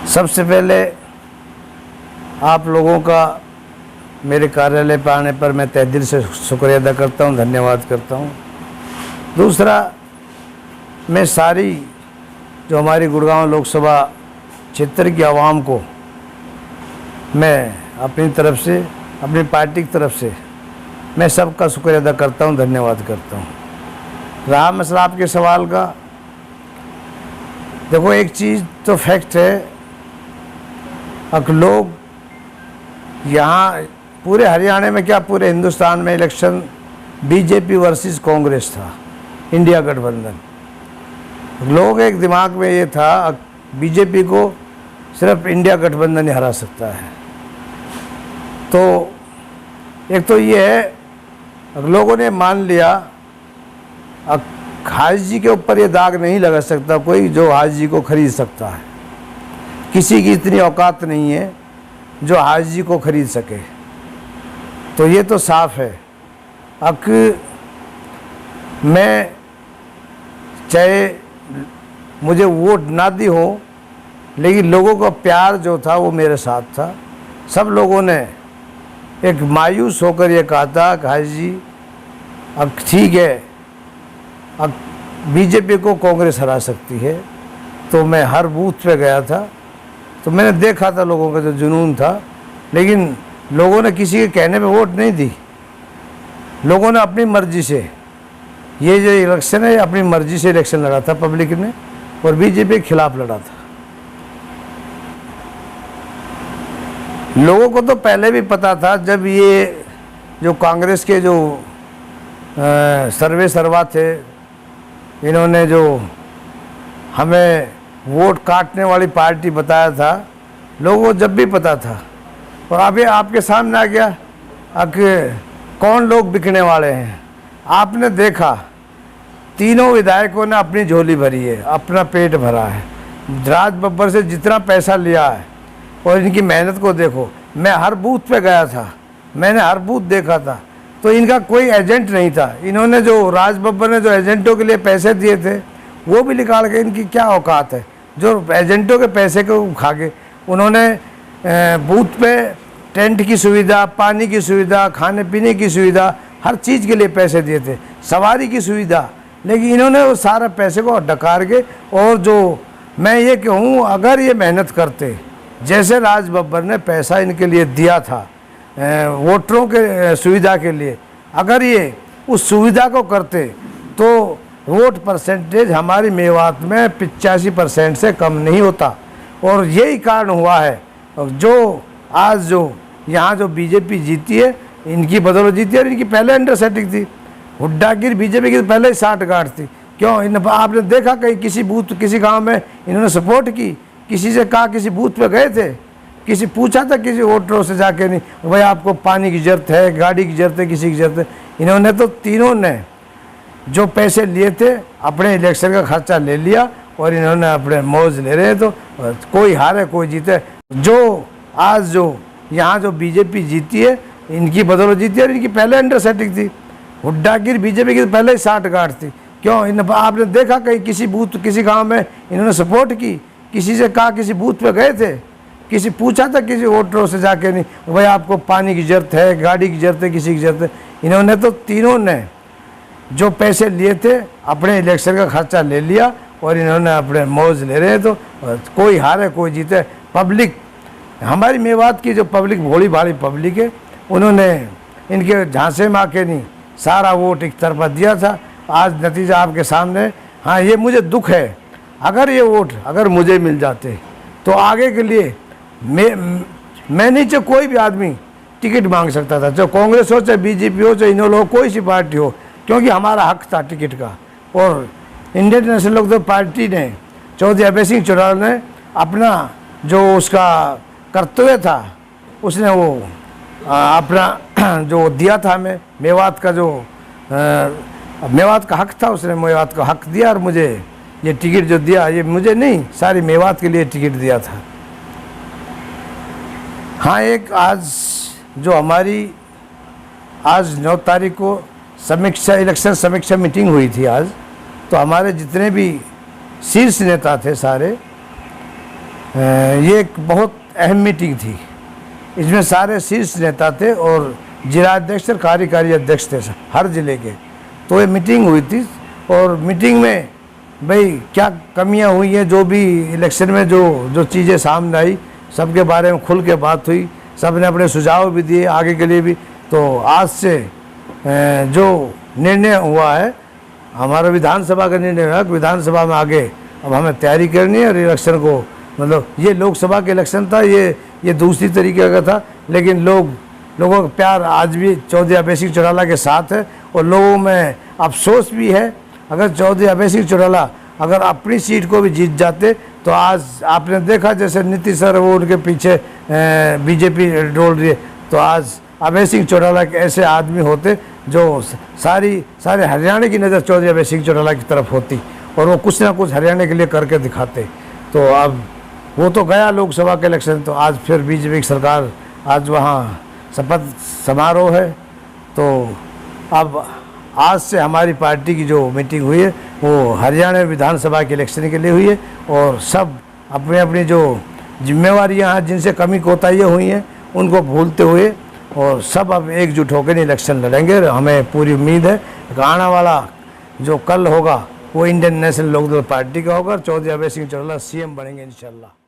सबसे पहले आप लोगों का मेरे कार्यालय पर आने पर मैं तहे दिल से शुक्रिया अदा करता हूं, धन्यवाद करता हूं। दूसरा, मैं सारी जो हमारी गुड़गांव लोकसभा क्षेत्र की आवाम को मैं अपनी तरफ से, अपनी पार्टी की तरफ से मैं सबका शुक्रिया अदा करता हूं, धन्यवाद करता हूं। रहा मसला आपके सवाल का, देखो एक चीज़ तो फैक्ट है, अब लोग यहाँ पूरे हरियाणा में क्या पूरे हिंदुस्तान में इलेक्शन बीजेपी वर्सेस कांग्रेस था, इंडिया गठबंधन। लोग एक दिमाग में ये था बीजेपी को सिर्फ इंडिया गठबंधन ही हरा सकता है। तो एक तो ये है, लोगों ने मान लिया अब हाजी जी के ऊपर ये दाग नहीं लगा सकता कोई जो हाजी जी को खरीद सकता है। किसी की इतनी औकात नहीं है जो हाजी जी को खरीद सके, तो ये तो साफ है। अब मैं चाहे मुझे वोट ना दी हो, लेकिन लोगों का प्यार जो था वो मेरे साथ था। सब लोगों ने एक मायूस होकर ये कहा था कि हाजी जी अब ठीक है, अब बीजेपी को कांग्रेस हरा सकती है। तो मैं हर बूथ पे गया था, तो मैंने देखा था लोगों का जो जुनून था, लेकिन लोगों ने किसी के कहने पे वोट नहीं दी। लोगों ने अपनी मर्जी से, ये जो इलेक्शन है अपनी मर्जी से इलेक्शन लड़ा था पब्लिक ने, और बीजेपी के खिलाफ लड़ा था। लोगों को तो पहले भी पता था, जब ये जो कांग्रेस के जो सर्वे सर्वा थे, इन्होंने जो हमें वोट काटने वाली पार्टी बताया था, लोगों को जब भी पता था। और अभी आपके सामने आ गया अब कौन लोग बिकने वाले हैं। आपने देखा तीनों विधायकों ने अपनी झोली भरी है, अपना पेट भरा है, राज बब्बर से जितना पैसा लिया है, और इनकी मेहनत को देखो। मैं हर बूथ पे गया था, मैंने हर बूथ देखा था, तो इनका कोई एजेंट नहीं था। इन्होंने जो राज बब्बर ने जो एजेंटों के लिए पैसे दिए थे वो भी निकाल के, इनकी क्या औकात है जो एजेंटों के पैसे को खा के। उन्होंने बूथ पे टेंट की सुविधा, पानी की सुविधा, खाने पीने की सुविधा, हर चीज़ के लिए पैसे दिए थे, सवारी की सुविधा, लेकिन इन्होंने वो सारा पैसे को डकार के। और जो मैं ये कहूँ, अगर ये मेहनत करते जैसे राज बब्बर ने पैसा इनके लिए दिया था वोटरों के सुविधा के लिए, अगर ये उस सुविधा को करते तो वोट परसेंटेज हमारी मेवात में 85% से कम नहीं होता। और यही कारण हुआ है जो आज जो यहाँ जो बीजेपी जीती है, इनकी बदौलत जीती है। और इनकी पहले अंडर सेटिंग थी, हुड्डागिरी बीजेपी की पहले ही 60 गांठ थी। क्यों आपने देखा कहीं किसी बूथ, किसी गांव में इन्होंने सपोर्ट की, किसी से कहा, किसी बूथ पे गए थे, किसी पूछा था किसी वोटरों से जाके, नहीं भाई आपको पानी की ज़रूरत है, गाड़ी की ज़रूरत है, किसी की ज़रूरत है। इन्होंने तो तीनों ने जो पैसे लिए थे अपने इलेक्शन का खर्चा ले लिया, और इन्होंने अपने मौज ले रहे हैं। तो कोई हारे कोई जीते, जो आज जो यहाँ जो बीजेपी जीती है इनकी बदौलत जीती है। और इनकी पहले अंडर सेटिंग थी, हुड्डागिरी बीजेपी की पहले ही 60 गांठ थी। क्यों आपने देखा कहीं किसी बूथ, किसी गांव में इन्होंने सपोर्ट की, किसी से कहा, किसी बूथ पे गए थे, किसी पूछा था किसी वोटरों से जाके, नहीं भाई आपको पानी की ज़रूरत है, गाड़ी की ज़रूरत है, किसी की ज़रूरत है। इन्होंने तो तीनों ने जो पैसे लिए थे अपने इलेक्शन का खर्चा ले लिया, और इन्होंने अपने मौज ले रहे हैं। तो कोई हारे कोई जीते। पब्लिक, हमारी मेवात की जो पब्लिक भोली भाली पब्लिक है, उन्होंने इनके झांसे में आके नहीं सारा वोट एक तरफा दिया था। आज नतीजा आपके सामने। हाँ, ये मुझे दुख है, अगर ये वोट अगर मुझे मिल जाते तो आगे के लिए मैं नहीं, चाहे कोई भी आदमी टिकट मांग सकता था, चाहे कांग्रेस हो, चाहे बीजेपी हो, चाहे इन्होंने हो, कोई सी पार्टी हो, क्योंकि हमारा हक था टिकट का। और इंडियन नेशनल लोकदल पार्टी ने, चौधरी अभय सिंह चौटाला ने अपना जो उसका कर्तव्य था, उसने वो अपना जो दिया था हमें, मेवात का जो मेवात का हक था, उसने मेवात का हक दिया। और मुझे ये टिकट जो दिया, ये मुझे नहीं, सारी मेवात के लिए टिकट दिया था। हाँ, एक आज जो हमारी आज 9 तारीख को समीक्षा, इलेक्शन समीक्षा मीटिंग हुई थी आज, तो हमारे जितने भी शीर्ष नेता थे सारे, ये एक बहुत अहम मीटिंग थी। इसमें सारे शीर्ष नेता थे और जिलाध्यक्ष और कार्यकारी अध्यक्ष थे हर ज़िले के। तो ये मीटिंग हुई थी और मीटिंग में भाई क्या कमियां हुई हैं, जो भी इलेक्शन में जो चीज़ें सामने आई, सबके बारे में खुल के बात हुई। सब ने अपने सुझाव भी दिए आगे के लिए भी। तो आज से जो निर्णय हुआ है, हमारा विधानसभा का निर्णय हुआ कि विधानसभा में आगे अब हमें तैयारी करनी है और इलेक्शन को, मतलब ये लोकसभा का इलेक्शन था, ये दूसरी तरीके का था, लेकिन लोगों का प्यार आज भी चौधरी अभय सिंह चौटाला के साथ है। और लोगों में अफसोस भी है, अगर चौधरी अभय सिंह चौटाला अगर अपनी सीट को भी जीत जाते तो आज आपने देखा जैसे नीतीश सर वो उनके पीछे बीजेपी डोल रही है, तो आज अभय सिंह चौटाला के ऐसे आदमी होते जो सारे हरियाणा की नज़र चौधरी अभय सिंह चौटाला की तरफ होती और वो कुछ ना कुछ हरियाणा के लिए करके दिखाते। तो अब वो तो गया लोकसभा का इलेक्शन, तो आज फिर बीजेपी की सरकार, आज वहाँ शपथ समारोह है। तो अब आज से हमारी पार्टी की जो मीटिंग हुई है वो हरियाणा विधानसभा के इलेक्शन के लिए हुई है और सब अपनी अपनी जो जिम्मेवारियां हैं, जिनसे कमी कोताहियाँ हुई हैं, उनको भूलते हुए और सब अब एकजुट होकर इलेक्शन लड़ेंगे। हमें पूरी उम्मीद है कि आने वाला जो कल होगा वो इंडियन नेशनल लोकदल पार्टी का होगा और चौधरी अभय सिंह चौटाला सीएम बनेंगे इंशाल्लाह।